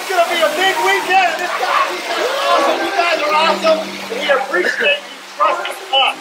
It's going to be a big weekend. This guy, he's awesome. You guys are awesome. We appreciate you trusting us.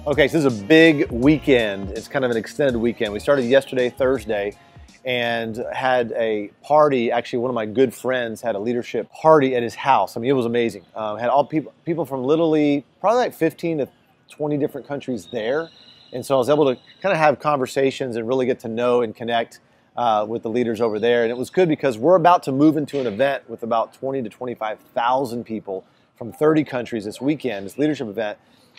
Okay, so this is a big weekend. It's kind of an extended weekend. We started yesterday, Thursday, and had a party. Actually, one of my good friends had a leadership party at his house. I mean, it was amazing. Had all people from literally probably like 15 to 20 different countries there. And so I was able to kind of have conversations and really get to know and connect with the leaders over there. And it was good because we're about to move into an event with about 20 to 25,000 people from 30 countries this weekend, this leadership event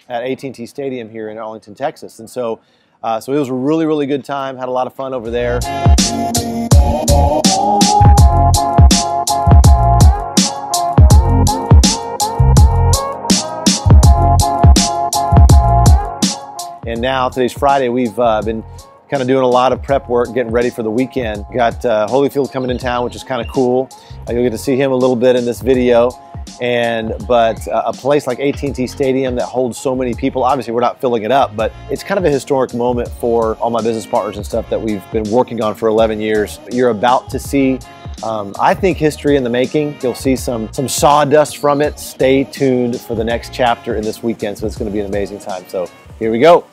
at AT&T Stadium here in Arlington, Texas. And so it was a really, really good time. Had a lot of fun over there. And now, today's Friday, we've been kind of doing a lot of prep work, getting ready for the weekend. Got Holyfield coming in town, which is kind of cool. You'll get to see him a little bit in this video. But a place like AT&T Stadium that holds so many people, obviously we're not filling it up, but it's kind of a historic moment for all my business partners and stuff that we've been working on for 11 years. You're about to see, I think, history in the making. You'll see some sawdust from it. Stay tuned for the next chapter in this weekend, so it's going to be an amazing time. So here we go.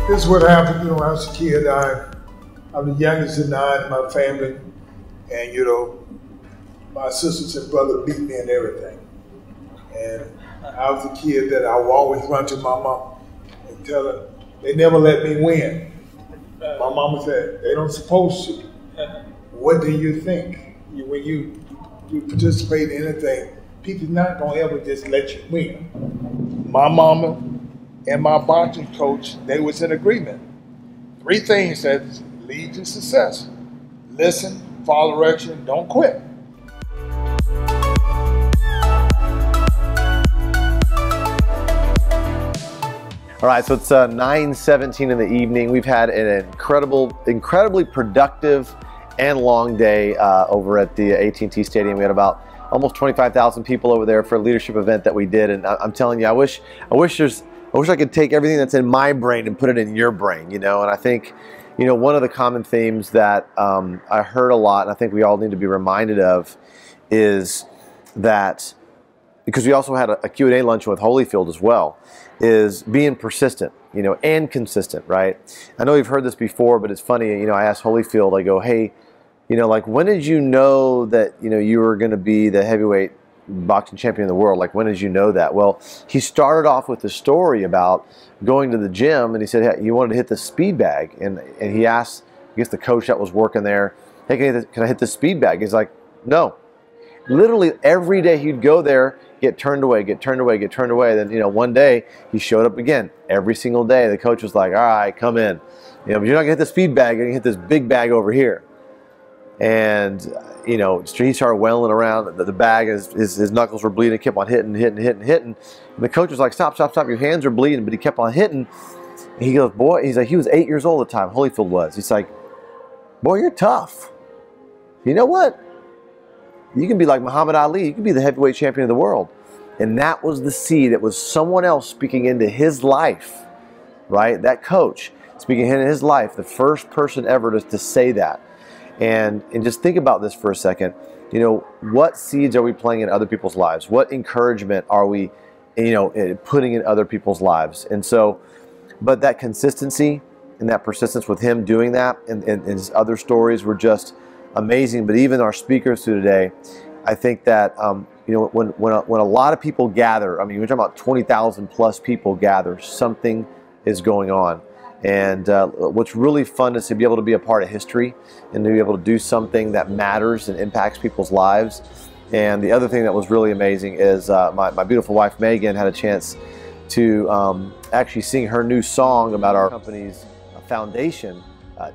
This is what happened, when I was a kid. I'm the youngest of 9 in my family, and my sisters and brother beat me and everything. And I was a kid that I would always run to my mom and tell her they never let me win. My mama said, they don't supposed to. What do you think? When you participate in anything, people's not gonna ever just let you win. My mama and my boxing coach, they was in agreement. 3 things that lead to success: listen, follow direction, don't quit. All right, so it's 9:17 in the evening. We've had an incredibly productive and long day over at the AT&T Stadium. We had about almost 25,000 people over there for a leadership event that we did, and I'm telling you, I wish I could take everything that's in my brain and put it in your brain, And I think, one of the common themes that I heard a lot, and I think we all need to be reminded of, is that, because we also had a Q&A luncheon with Holyfield as well, is being persistent, and consistent, right? I know you've heard this before, but it's funny, I asked Holyfield, I go, hey, like, when did you know that, you were going to be the heavyweight boxing champion of the world? Like, when did you know that? Well, he started off with the story about going to the gym, and he said, hey, you wanted to hit the speed bag, and he asked, I guess, the coach that was working there, hey, can I hit the speed bag? He's like, no. Literally every day he'd go there, get turned away, get turned away, get turned away. Then, one day he showed up again. Every single day the coach was like, all right, come in. But you're not gonna hit the speed bag, you're gonna hit this big bag over here. And he started wailing around the bag. His knuckles were bleeding. He kept on hitting. And the coach was like, stop, your hands are bleeding. But he kept on hitting. And he goes, boy, he's like, he was 8 years old at the time, Holyfield was. He's like, boy, you're tough. You know what? You can be like Muhammad Ali. You can be the heavyweight champion of the world. And that was the seed. It was someone else speaking into his life, right? That coach speaking into his life, the first person ever to say that. And just think about this for a second. What seeds are we planting in other people's lives? What encouragement are we, putting in other people's lives? And so, but that consistency and that persistence with him doing that, and his other stories were just amazing. But even our speakers through today, I think that you know, when a lot of people gather, I mean, we're talking about 20,000 plus people gather, something is going on. And what's really fun is to be able to be a part of history and to be able to do something that matters and impacts people's lives. And the other thing that was really amazing is my beautiful wife Megan had a chance to actually sing her new song about our company's foundation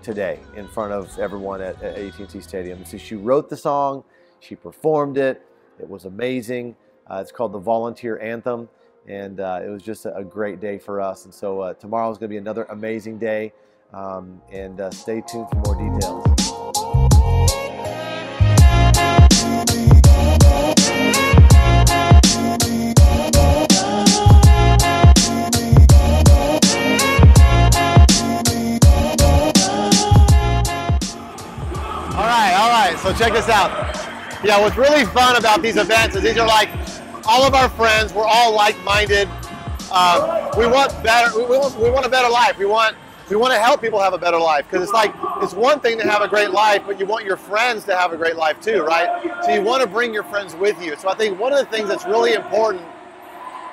today in front of everyone at AT&T Stadium. So she wrote the song, she performed it, it was amazing. It's called the Volunteer Anthem. And it was just a great day for us. And so tomorrow is going to be another amazing day. And stay tuned for more details. All right. So check this out. Yeah, what's really fun about these events is these are like all of our friends. We're all like-minded. We want better. We want a better life. We want to help people have a better life, because it's like, it's one thing to have a great life, but you want your friends to have a great life too, right? So you want to bring your friends with you. So I think one of the things that's really important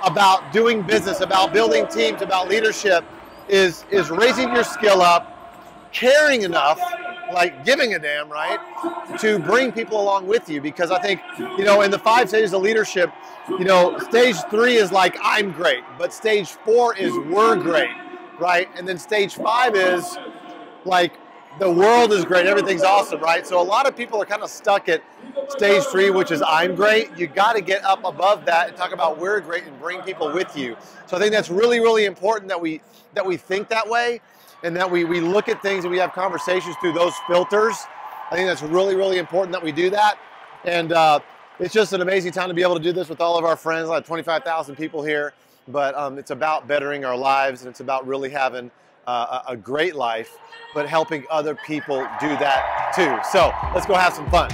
about doing business, about building teams, about leadership is raising your skill up, caring enough, like giving a damn, right, to bring people along with you. Because I think, you know, in the 5 stages of leadership, you know, stage 3 is like, I'm great, but stage 4 is we're great, right? And then stage 5 is like, the world is great, everything's awesome, right? So a lot of people are kind of stuck at stage 3, which is I'm great. You got to get up above that and talk about we're great and bring people with you. So I think that's really, really important that we think that way, and that we look at things and we have conversations through those filters. I think that's really, really important that we do that. And it's just an amazing time to be able to do this with all of our friends, like 25,000 people here. But it's about bettering our lives, and it's about really having a great life, but helping other people do that too. So let's go have some fun.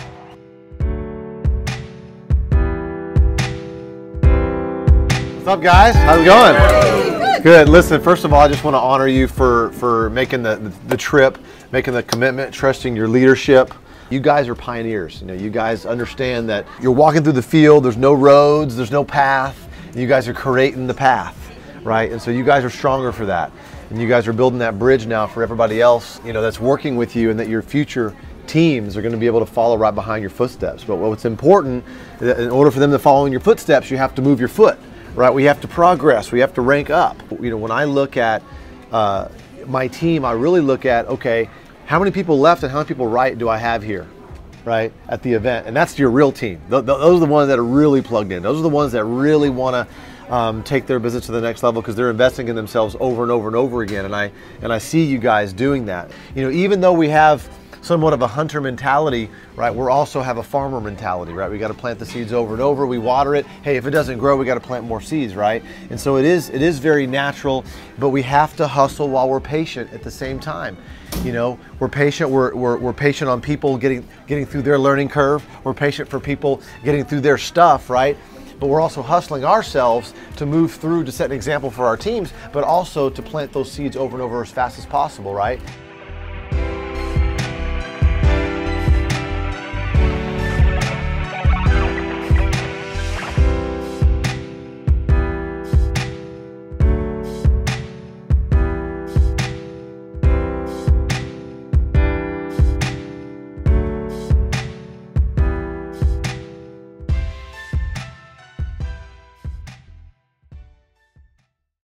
What's up, guys? How's it going? Good. Listen, first of all, I just want to honor you for making the trip, making the commitment, trusting your leadership. You guys are pioneers. You know, you guys understand that you're walking through the field, there's no roads, there's no path. You guys are creating the path, right? And so you guys are stronger for that. And you guys are building that bridge now for everybody else, you know, that's working with you, and that your future teams are going to be able to follow right behind your footsteps. But what's important, in order for them to follow in your footsteps, you have to move your foot, right? We have to progress, we have to rank up. You know, when I look at my team, I really look at, okay, how many people left and how many people right do I have here, right, at the event? And that's your real team. Those are the ones that are really plugged in. Those are the ones that really want to take their business to the next level, because they're investing in themselves over and over and over again. And I see you guys doing that. You know, even though we have somewhat of a hunter mentality, right, we also have a farmer mentality, right? We got to plant the seeds over and over. We water it. Hey, if it doesn't grow, we got to plant more seeds, right? And so it is very natural, but we have to hustle while we're patient at the same time. You know, we're patient. We're patient on people getting through their learning curve. We're patient for people getting through their stuff, right? But we're also hustling ourselves to move through, to set an example for our teams, but also to plant those seeds over and over as fast as possible, right?